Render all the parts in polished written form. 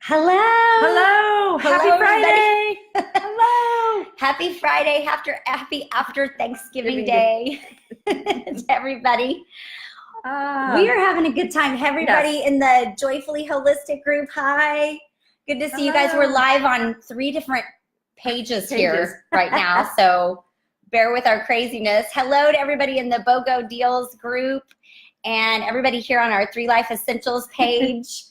Hello. Hello. Happy Hello, Friday. Hello. Happy Friday happy after Thanksgiving Day to everybody. We are having a good time. Everybody in the Joyfully Holistic group, hi. Good to see you guys. We're live on 3 different pages here right now, so bear with our craziness. Hello to everybody in the BOGO Deals group and everybody here on our 3 Life Essentials page.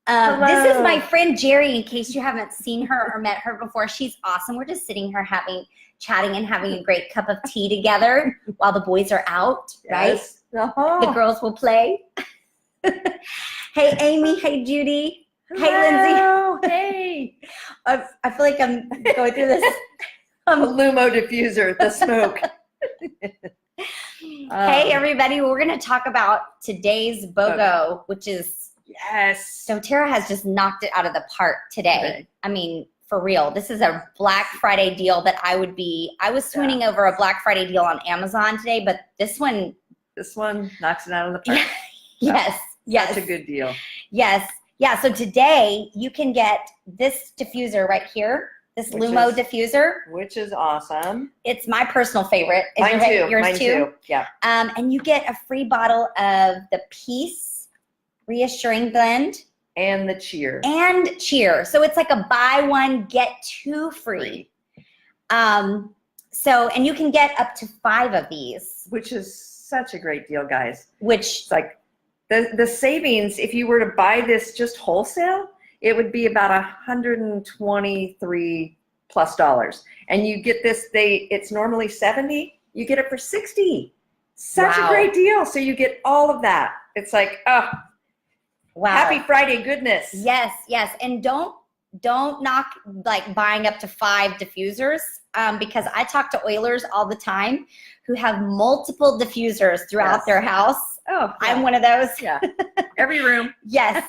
This is my friend Jeri, in case you haven't seen her or met her before. She's awesome. We're just sitting here chatting and having a great cup of tea together while the boys are out, right? The girls will play. Hey, Amy. Hey, Judy. Hello. Hey, Lindsay. Hey. I feel like I'm going through this. A Lumo Diffuser, the smoke. Hey, everybody. We're going to talk about today's BOGO, which is so Tara has just knocked it out of the park today. I mean, for real. This is a Black Friday deal that I was swooning over a Black Friday deal on Amazon today, but this one knocks it out of the park. Yes. Such a good deal. Yes. Yeah, so today you can get this diffuser right here, this Lumo diffuser. Which is awesome. It's my personal favorite. Mine too. Yours too? Yeah. And you get a free bottle of the Peace Reassuring Blend. And the Cheer. So it's like a buy one, get 2 free. And you can get up to 5 of these. Which is such a great deal, guys. Which it's like the savings, if you were to buy this just wholesale, it would be about $123+. And you get this, it's normally $70, you get it for $60. Such a great deal. So you get all of that. It's like, wow. Happy Friday goodness. Yes. And don't knock like buying up to 5 diffusers because I talk to Oilers all the time who have multiple diffusers throughout their house. Oh, yeah. I'm one of those. Yeah. Every room. Yes.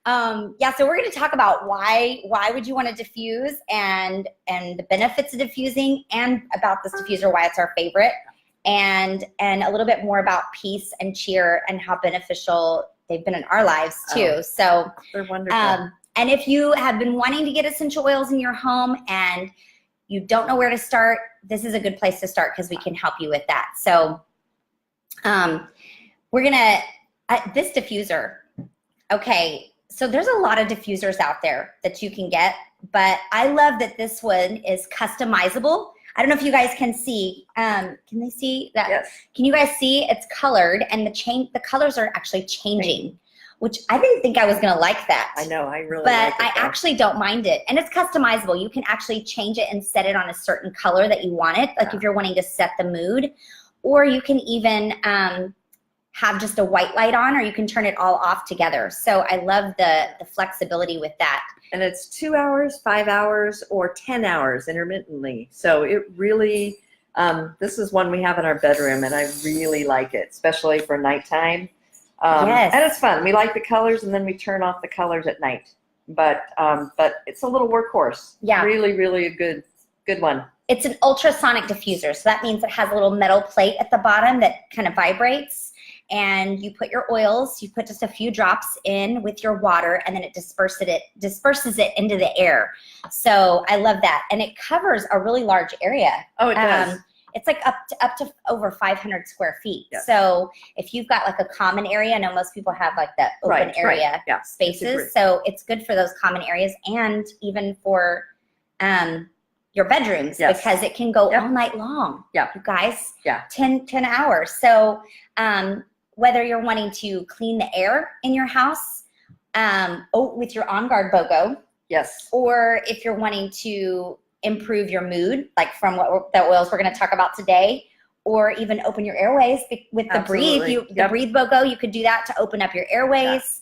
So we're going to talk about why would you want to diffuse and the benefits of diffusing, and about this diffuser, why it's our favorite, and a little bit more about Peace and Cheer and how beneficial they've been in our lives too. So they're wonderful. And if you have been wanting to get essential oils in your home and you don't know where to start, this is a good place to start because we can help you with that. So we're gonna this diffuser. Okay, so there's a lot of diffusers out there that you can get, but I love that this one is customizable. I don't know if you guys can see. Can they see that? Yes. Can you guys see? It's colored, and the colors are actually changing, which I didn't think I was gonna like that. I know, I really like it. But I actually don't mind it, and it's customizable. You can actually change it and set it on a certain color that you want it, like if you're wanting to set the mood, or you can even have just a white light on, or you can turn it all off together. So I love the flexibility with that. And it's 2 hours, 5 hours, or 10 hours intermittently. So it really, this is one we have in our bedroom, and I really like it, especially for nighttime. And it's fun. We like the colors, and then we turn off the colors at night. But it's a little workhorse. Yeah. Really, really a good one. It's an ultrasonic diffuser, so that means it has a little metal plate at the bottom that kind of vibrates. And you put your oils, you put just a few drops in with your water, and then it disperses it into the air. So I love that. And it covers a really large area. Oh, it does. It's like up to over 500 square feet. Yes. So if you've got like a common area, I know most people have like the open area spaces. So it's good for those common areas, and even for your bedrooms, because it can go all night long. You guys. 10 hours. So whether you're wanting to clean the air in your house with your On Guard BOGO, or if you're wanting to improve your mood, like from the oils we're going to talk about today, or even open your airways with the Breathe. The Breathe BOGO, you could do that to open up your airways.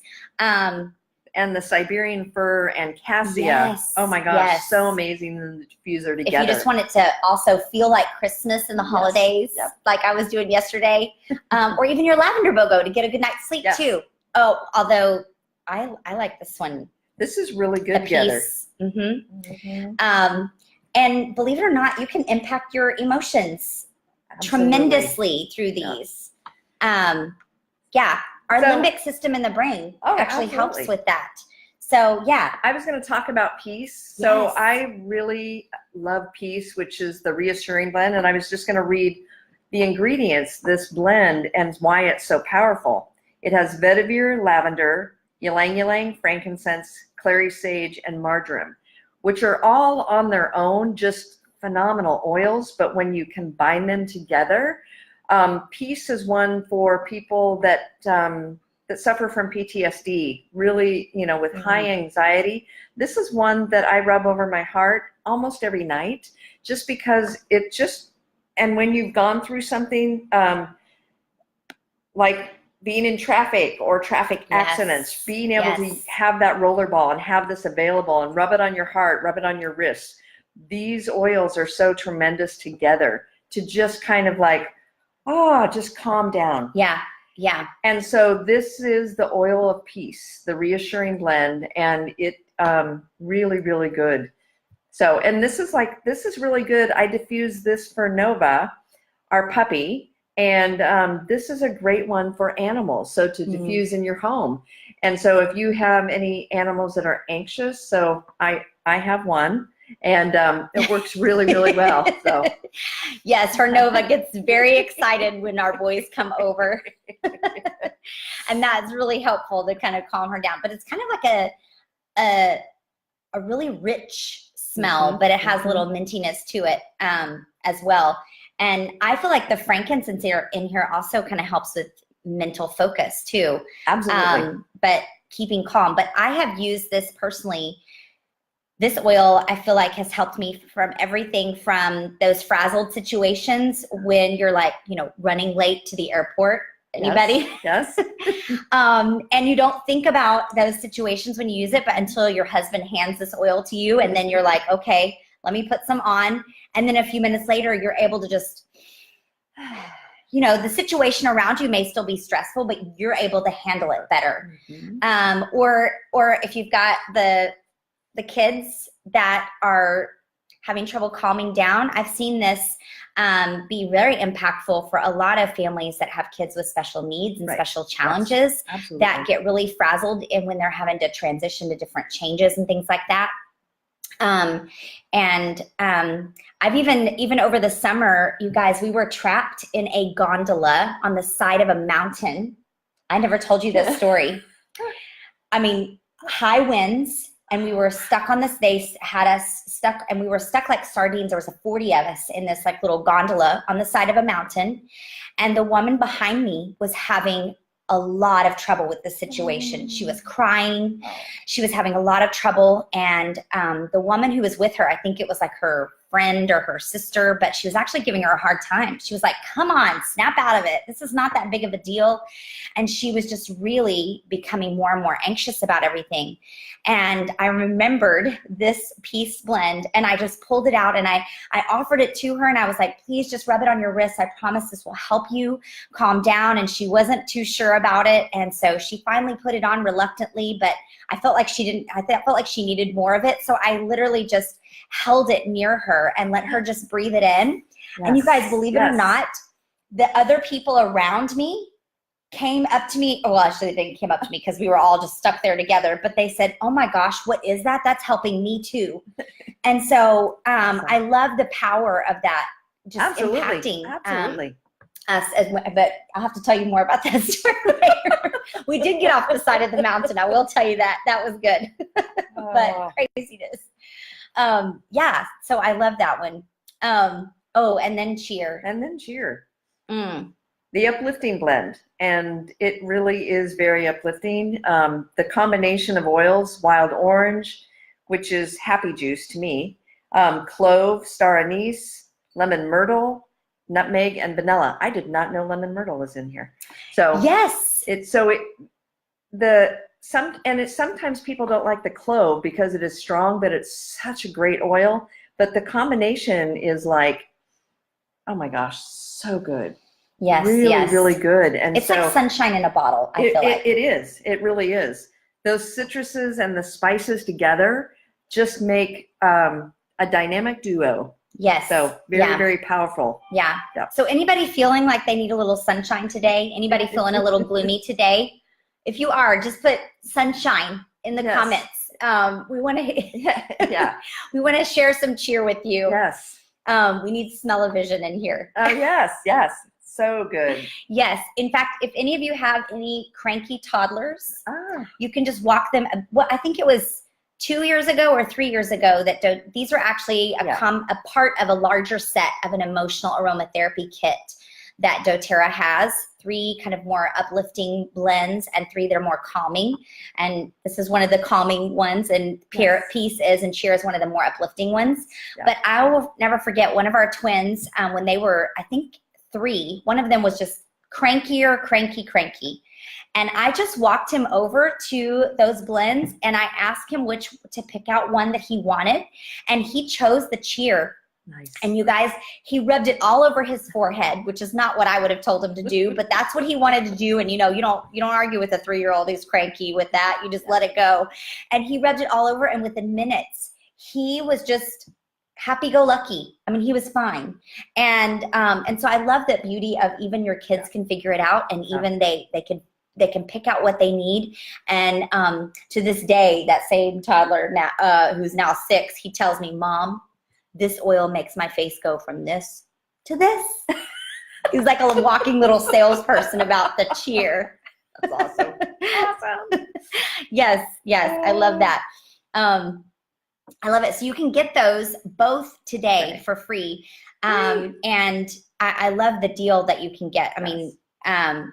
And the Siberian Fir and Cassia. Oh my gosh, so amazing in the diffuser together. If you just want it to also feel like Christmas in the holidays, like I was doing yesterday, or even your Lavender BOGO to get a good night's sleep too. Oh, although I like this one. This is really good together. And believe it or not, you can impact your emotions tremendously through these. Our limbic system in the brain actually helps with that. So yeah. I was going to talk about Peace. So Yes. I really love Peace, which is the reassuring blend. And I was just going to read the ingredients, this blend, and why it's so powerful. It has vetiver, lavender, ylang ylang, frankincense, clary sage, and marjoram, which are all on their own just phenomenal oils. But when you combine them together, Peace is one for people that suffer from PTSD, really, with high anxiety. This is one that I rub over my heart almost every night, just because and when you've gone through something like being in traffic or traffic accidents, being able to have that roller ball and have this available and rub it on your heart, rub it on your wrists. These oils are so tremendous together to just kind of like, just calm down. Yeah. Yeah. And so this is the oil of peace, the reassuring blend, and it really, really good. So, and this is really good. I diffused this for Nova, our puppy, and this is a great one for animals. So to diffuse in your home. And so if you have any animals that are anxious, so I have one. And it works really, really well. So, yes, her Nova gets very excited when our boys come over, and that's really helpful to kind of calm her down. But it's kind of like a really rich smell, but it has a little mintiness to it as well. And I feel like the frankincense in here also kind of helps with mental focus too. Absolutely. But keeping calm. But I have used this personally. This oil, I feel like, has helped me from everything from those frazzled situations when you're like, running late to the airport. Anybody? Yes. And you don't think about those situations when you use it, but until your husband hands this oil to you, and then you're like, okay, let me put some on. And then a few minutes later, you're able to just, the situation around you may still be stressful, but you're able to handle it better. Or if you've got the kids that are having trouble calming down, I've seen this be very impactful for a lot of families that have kids with special needs and special challenges that get really frazzled when they're having to transition to different changes and things like that. I've even over the summer, you guys, we were trapped in a gondola on the side of a mountain. I never told you this story. I mean, high winds. And we were stuck on this, they had us stuck, and we were stuck like sardines. There was 40 of us in this like little gondola on the side of a mountain. And the woman behind me was having a lot of trouble with the situation. She was crying. She was having a lot of trouble. And the woman who was with her, I think it was like her friend or her sister, but she was actually giving her a hard time. She was like, come on, snap out of it. This is not that big of a deal. And she was just really becoming more and more anxious about everything. And I remembered this Peace blend, and I just pulled it out and I offered it to her, and I was like, please just rub it on your wrist. I promise this will help you calm down. And she wasn't too sure about it. And so she finally put it on reluctantly, but I felt like she needed more of it. So I literally just held it near her and let her just breathe it in. And you guys, believe it or not, the other people around me came up to me. Well, actually, they came up to me because we were all just stuck there together. But they said, oh my gosh, what is that? That's helping me too. And so I love the power of that just impacting us. But I'll have to tell you more about that story later. We did get off the side of the mountain. I will tell you that. That was good. But craziness. So I love that one. And then cheer. The uplifting blend. And it really is very uplifting. The combination of oils, wild orange, which is happy juice to me, clove, star anise, lemon myrtle, nutmeg, and vanilla. I did not know lemon myrtle was in here. So yes, sometimes people don't like the clove because it is strong, but it's such a great oil. But the combination is like, oh my gosh, so good. Yes, really good. And it's like sunshine in a bottle. I feel like it is. It really is. Those citruses and the spices together just make a dynamic duo. Yes. So very powerful. Yeah. So anybody feeling like they need a little sunshine today? Anybody feeling a little gloomy today? If you are, just put sunshine in the Yes. comments. We want to Yeah. we want to share some cheer with you. Yes. We need smell-o-vision in here. Oh, yes, yes. So good. Yes. In fact, if any of you have any cranky toddlers, Ah, you can just walk them. Well, I think it was 2 years ago or 3 years ago that these are actually a part of a larger set of an emotional aromatherapy kit that doTERRA has. 3 kind of more uplifting blends and 3 that are more calming. And this is one of the calming ones, and Peace is, and Cheer is one of the more uplifting ones. Yeah. But I will never forget one of our twins, when they were, I think, 3, one of them was just cranky. And I just walked him over to those blends and I asked him to pick out one that he wanted. And he chose the Cheer. Nice. And you guys, he rubbed it all over his forehead, which is not what I would have told him to do, but that's what he wanted to do. And you know, you don't argue with a 3-year-old who's cranky with that. You just let it go. And he rubbed it all over, and within minutes, he was just happy-go-lucky. I mean, he was fine. And so I love the beauty of even your kids can figure it out, and even they can pick out what they need. And to this day, that same toddler now, who's now 6, he tells me, "Mom, this oil makes my face go from this to this." He's like a walking little salesperson about the Cheer. That's awesome. Awesome. Yes, I love that. I love it. So you can get those both today for free. And I love the deal that you can get. I mean,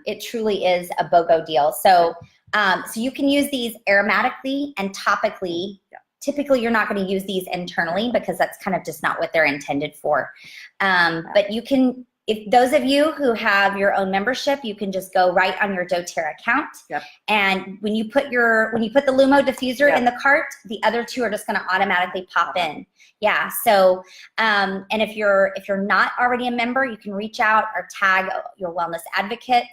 it truly is a BOGO deal. So, so you can use these aromatically and topically. Typically, you're not going to use these internally because that's kind of just not what they're intended for. But you can, if those of you who have your own membership, you can just go right on your doTERRA account. Yep. And when you put the Lumo Diffuser in the cart, the other 2 are just going to automatically pop in. Yeah. So, and if you're not already a member, you can reach out or tag your wellness advocate,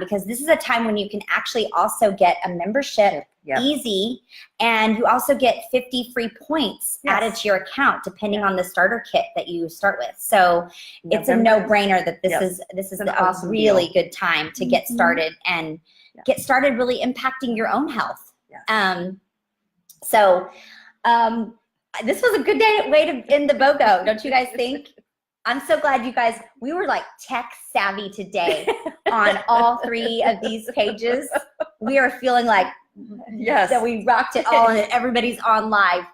because this is a time when you can actually also get a membership easy, and you also get 50 free points added to your account depending on the starter kit that you start with. So it's a no-brainer that this is an awesome really good time to get started and get started really impacting your own health. So this was a good way to end the BOGO, don't you guys think? I'm so glad you guys, we were like tech savvy today on all 3 of these pages. We are feeling like that we rocked it all and everybody's on live.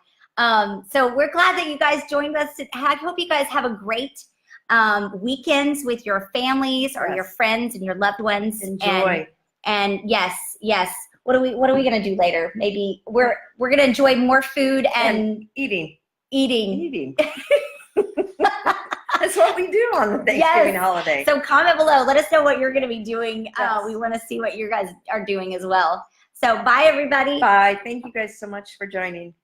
So we're glad that you guys joined us. I hope you guys have a great weekends with your families or your friends and your loved ones. Enjoy. And yes. What are we gonna do later? Maybe we're gonna enjoy more food and eating. That's what we do on the Thanksgiving holiday. So comment below. Let us know what you're going to be doing. We want to see what you guys are doing as well. So bye, everybody. Bye. Thank you guys so much for joining.